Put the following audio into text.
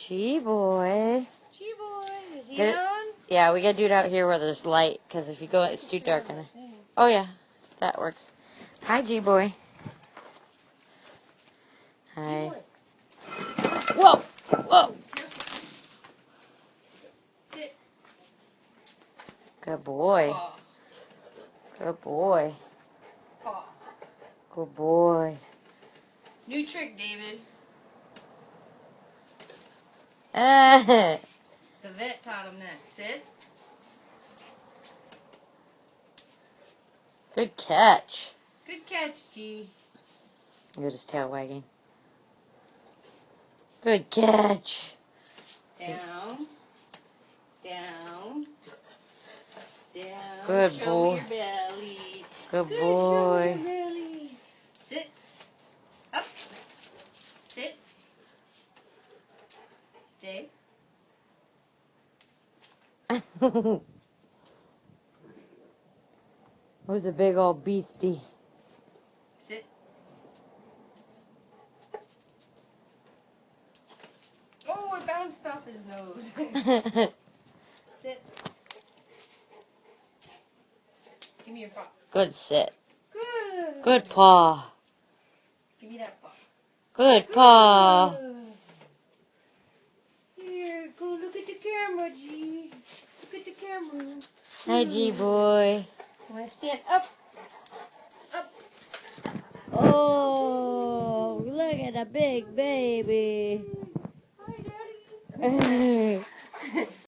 G-boy. G-boy, is he on? Yeah, we gotta do it out here where there's light, because if you go, it's too dark in there. Oh yeah, that works. Hi, G-boy. Hi. Whoa! Whoa! Sit. Good boy. Paw. Good boy. Paw. Good boy. New trick, David. The vet taught him that. Sit. Good catch. Good catch, G. Look at his tail wagging. Good catch. Down. Down. Down. Good Show boy. me your belly. Good Good, boy. show me your belly. Sit. Up. Sit. Stay. Who's a big old beastie? Sit. Oh, it bounced off his nose. Sit. Give me your paw. Good sit. Good. Good paw. Give me that paw. Good paw. Good. Here, go look at the camera, G. Look at the camera. Hi, G-boy. I'm gonna stand up. Up. Oh, look at the big baby. Hi, Daddy.